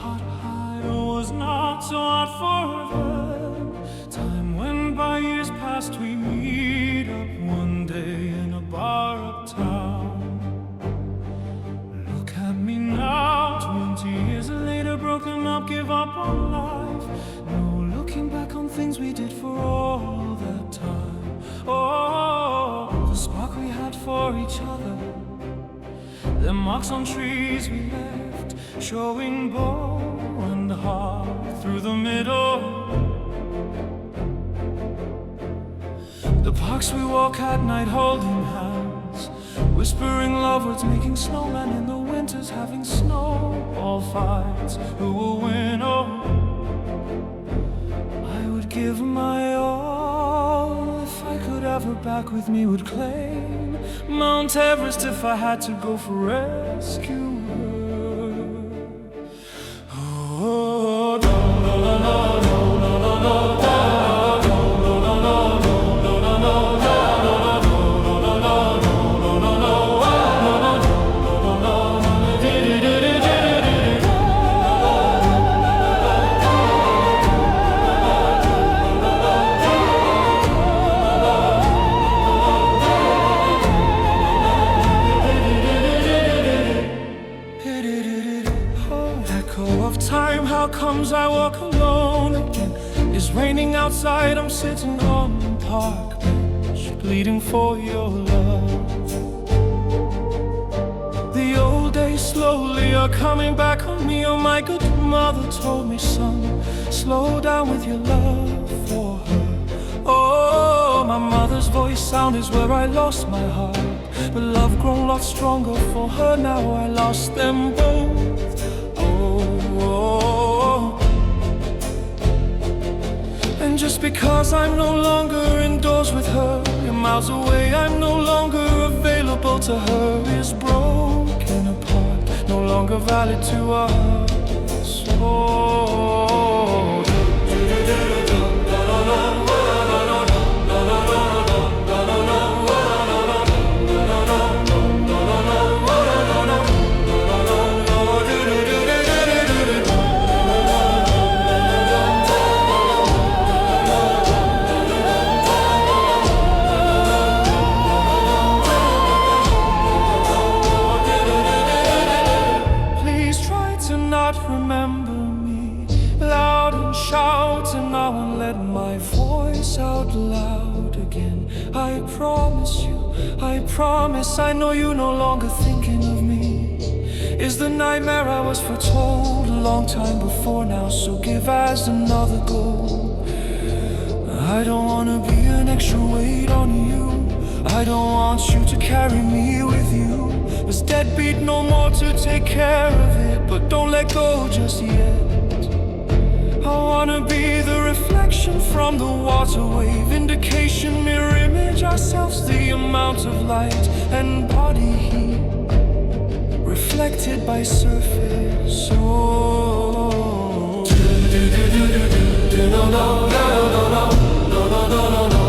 hot, was not so hot forever. Time went by, years passed, we meet up one day in a bar uptown. Look at me now, 20 years later, broken up, give up on life. No looking back on things we did for all that time. Oh, the spark we had for each other, the marks on trees we left, showing bow and heart through the middle. The parks we walk at night holding hands, whispering love words, making snowmen in the winters, having snowball fights. Who will win? Oh, I would give my all if I could ever back with me would claim Mount Everest if I had to go for rescue. Oh, no, no, no, no, no, no, no, no. Of time, how comes I walk alone again? It's raining outside, I'm sitting on the park bench, pleading for your love. The old days slowly are coming back on me. Oh, my good mother told me, son, slow down with your love for her. Oh, my mother's voice sound is where I lost my heart, but love grown a lot stronger for her. Now I lost them both. And just because I'm no longer indoors with her, you're miles away, I'm no longer available to her, is broken apart, no longer valid to us. Oh, remember me loud and shout, and I won't let my voice out loud again. I promise you, I promise, I know you're no longer thinking of me. Is the nightmare I was foretold a long time before now, so give as another go. I don't wanna be an extra weight on you, I don't want you to carry me with you. Was deadbeat no more to take care of it, but don't let go just yet. I wanna be the reflection from the waterway, vindication, mirror image ourselves, the amount of light and body heat reflected by surface. Oh, no, no, no, no, no, no, no, no, no, no.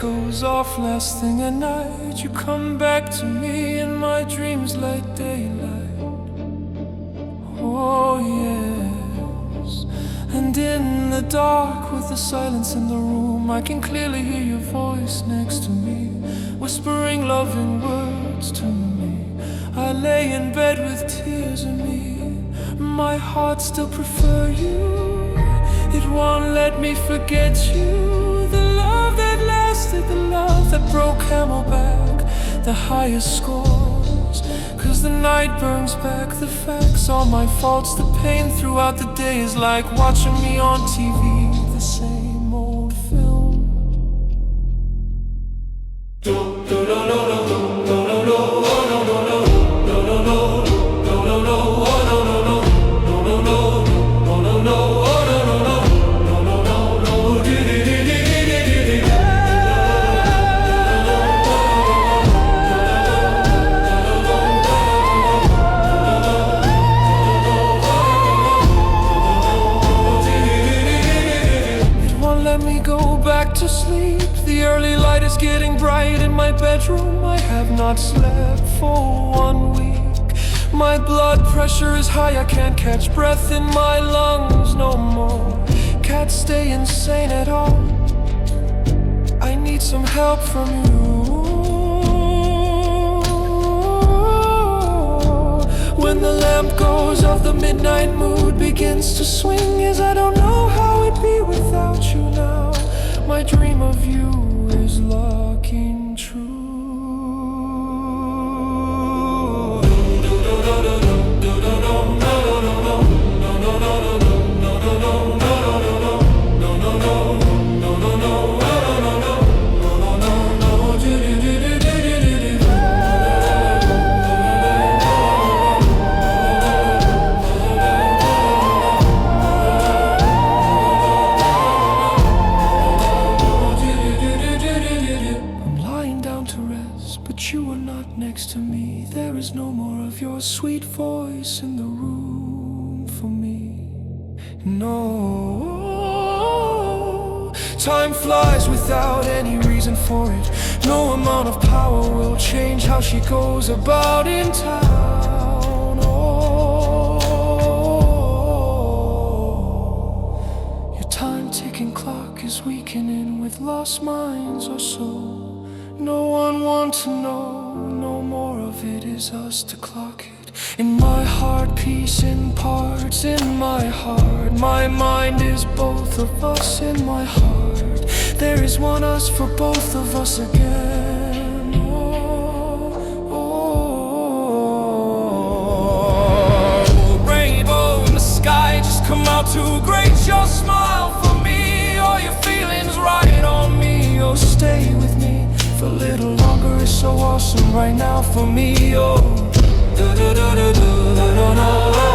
Goes off last thing at night, you come back to me in my dreams like daylight. Oh yes, and in the dark with the silence in the room, I can clearly hear your voice next to me, whispering loving words to me. I lay in bed with tears in me, my heart still prefer you, it won't let me forget you. The love that lasted, the love that broke Camelback, the highest scores. Cause the night burns back the facts, all my faults, the pain throughout the day is like watching me on TV, the same old film. bedroom. I have not slept for 1 week. My blood pressure is high, I can't catch breath in my lungs no more. Can't stay insane at all. I need some help from you. When the lamp goes off, the midnight mood begins to swing, as I don't know how it'd be without you now. My dream of you is looking true. But you are not next to me. There is no more of your sweet voice in the room for me. No, time flies without any reason for it. No amount of power will change how she goes about in town. Oh, your time-ticking clock is weakening with lost minds or so. No one wants to know, no more of it is us to clock it. In my heart, peace in parts, in my heart. My mind is both of us in my heart. There is one us for both of us again. Oh, rainbow in the sky, just come out to grace your smile for me. All your feelings right on me, oh stay with me a little longer, is so awesome right now for me. Oh, do do do do do do do.